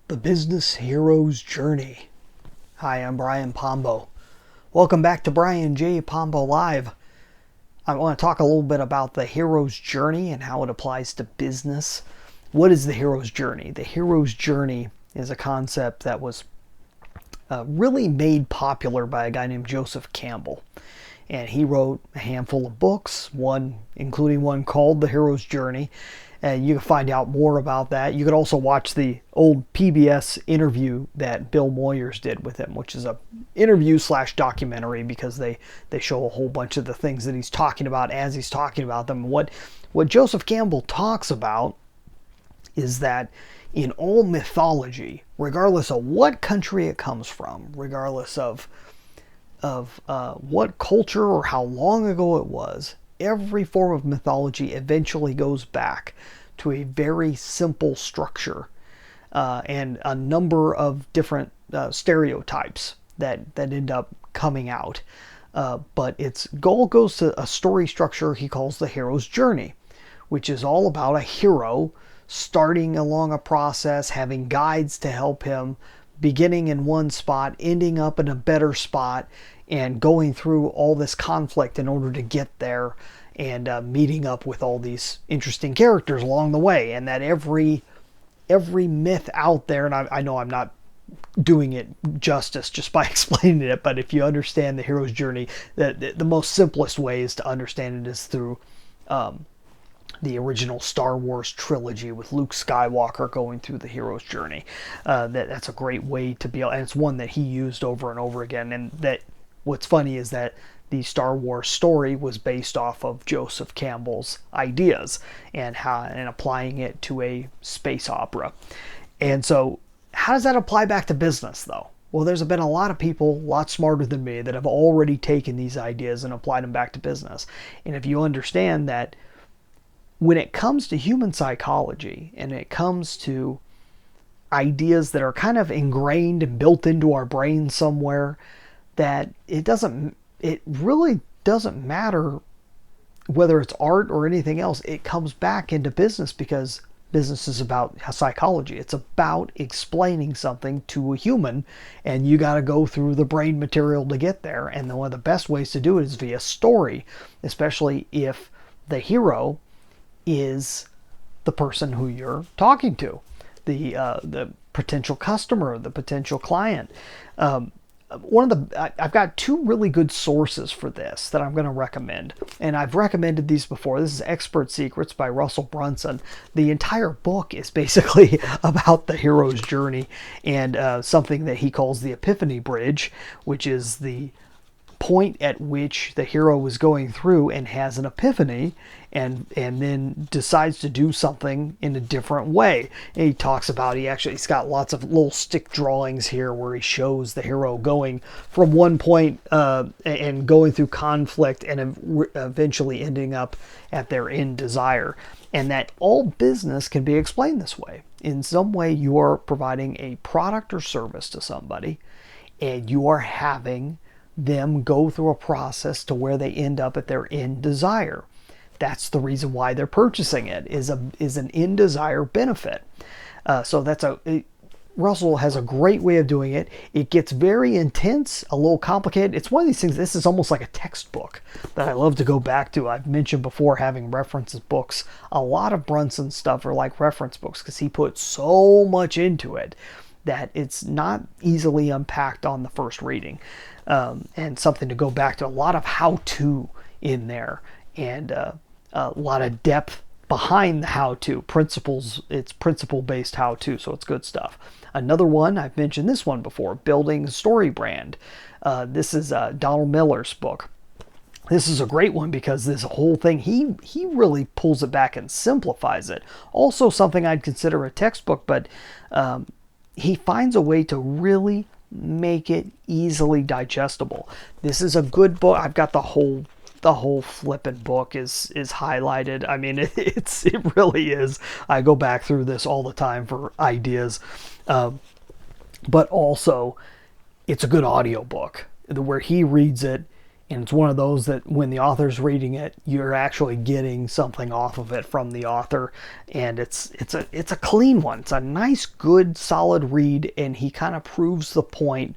The Business Hero's Journey. Hi, I'm Brian Pombo. Welcome back to Brian J. Pombo Live. I want to talk a little bit about the hero's journey and how it applies to business. What is the hero's journey? The hero's journey is a concept that was really made popular by a guy named Joseph Campbell. And he wrote a handful of books, including one called The Hero's Journey. And you can find out more about that. You can also watch the old PBS interview that Bill Moyers did with him, which is a interview / documentary, because they show a whole bunch of the things that he's talking about as he's talking about them. What Joseph Campbell talks about is that in all mythology, regardless of what country it comes from, regardless of what culture or how long ago it was, every form of mythology eventually goes back to a very simple structure and a number of different stereotypes that end up coming out. But its goal goes to a story structure he calls the hero's journey, which is all about a hero starting along a process, having guides to help him, beginning in one spot, ending up in a better spot, and going through all this conflict in order to get there, and meeting up with all these interesting characters along the way. And that every myth out there, and I know I'm not doing it justice just by explaining it, but if you understand the hero's journey, the most simplest way is to understand it is through the original Star Wars trilogy with Luke Skywalker going through the hero's journey. That's a great way to be able, and it's one that he used over and over again. And that what's funny is that the Star Wars story was based off of Joseph Campbell's ideas and applying it to a space opera. And so how does that apply back to business, though? Well, there's been a lot of people, a lot smarter than me, that have already taken these ideas and applied them back to business. And if you understand that when it comes to human psychology and it comes to ideas that are kind of ingrained and built into our brain somewhere, that it really doesn't matter whether it's art or anything else. It comes back into business because business is about psychology. It's about explaining something to a human, and you got to go through the brain material to get there. And one of the best ways to do it is via story, especially if the hero is the person who you're talking to, the potential customer, the potential client. I've got two really good sources for this that I'm going to recommend, and I've recommended these before. This is Expert Secrets by Russell Brunson. The entire book is basically about the hero's journey and something that he calls the Epiphany Bridge, which is the point at which the hero is going through and has an epiphany and then decides to do something in a different way. And he talks about, he's got lots of little stick drawings here where he shows the hero going from one point and going through conflict and eventually ending up at their end desire. And that all business can be explained this way. In some way, you are providing a product or service to somebody, and you are having them go through a process to where they end up at their end desire. That's the reason why they're purchasing it, is an end desire benefit. So Russell has a great way of doing it. It gets very intense, a little complicated. It's one of these things, this is almost like a textbook that I love to go back to. I've mentioned before having references books. A lot of Brunson's stuff are like reference books because he put so much into it that it's not easily unpacked on the first reading. And something to go back to, a lot of how-to in there, and a lot of depth behind the how-to principles. It's principle-based how-to, so it's good stuff. Another one, I've mentioned this one before, Building Story Brand. This is Donald Miller's book. This is a great one because this whole thing, he really pulls it back and simplifies it. Also something I'd consider a textbook, but he finds a way to really make it easily digestible. This is a good book. I've got the whole flippin' book is highlighted. I mean, it really is. I go back through this all the time for ideas, but also it's a good audio book where he reads it And it's one of those that when the author's reading it, you're actually getting something off of it from the author, and it's a clean one. It's a nice, good, solid read, and he kind of proves the point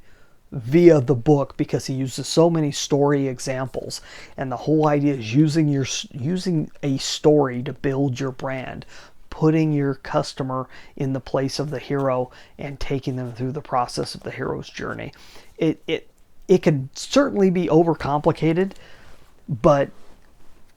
via the book because he uses so many story examples. And the whole idea is using a story to build your brand, putting your customer in the place of the hero and taking them through the process of the hero's journey. It can certainly be overcomplicated, but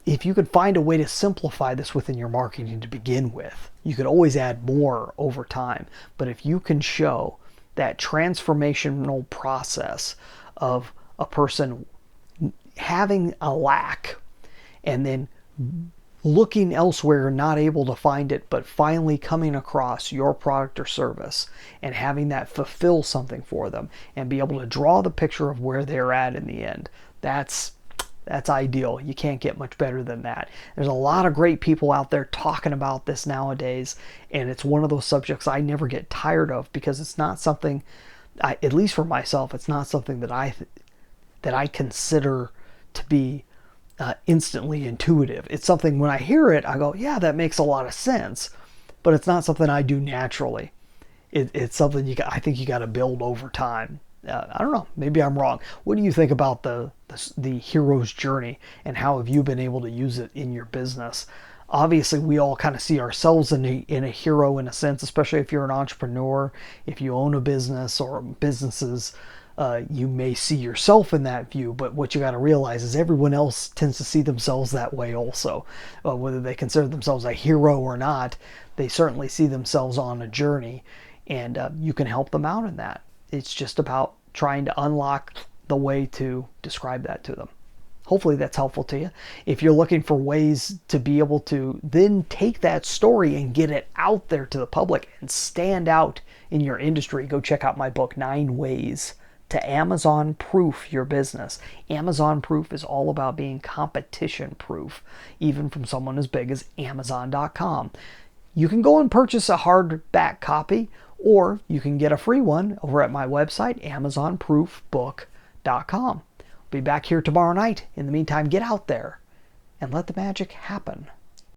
if you could find a way to simplify this within your marketing to begin with, you could always add more over time. But if you can show that transformational process of a person having a lack and then looking elsewhere, not able to find it, but finally coming across your product or service and having that fulfill something for them and be able to draw the picture of where they're at in the end, that's ideal. You can't get much better than that. There's a lot of great people out there talking about this nowadays, and it's one of those subjects I never get tired of because it's not something, at least for myself, it's not something that I consider to be instantly intuitive. It's something when I hear it, I go, yeah, that makes a lot of sense, but it's not something I do naturally. It's something I think you got to build over time. I don't know. Maybe I'm wrong. What do you think about the hero's journey, and how have you been able to use it in your business? Obviously, we all kind of see ourselves in a hero in a sense, especially if you're an entrepreneur, if you own a business or businesses. You may see yourself in that view, but what you got to realize is everyone else tends to see themselves that way also. Whether they consider themselves a hero or not, they certainly see themselves on a journey, and you can help them out in that. It's just about trying to unlock the way to describe that to them. Hopefully that's helpful to you. If you're looking for ways to be able to then take that story and get it out there to the public and stand out in your industry, go check out my book, 9 Ways to Amazon Proof Your Business. Amazon Proof is all about being competition proof, even from someone as big as Amazon.com. You can go and purchase a hardback copy, or you can get a free one over at my website, AmazonProofBook.com. I'll be back here tomorrow night. In the meantime, get out there and let the magic happen.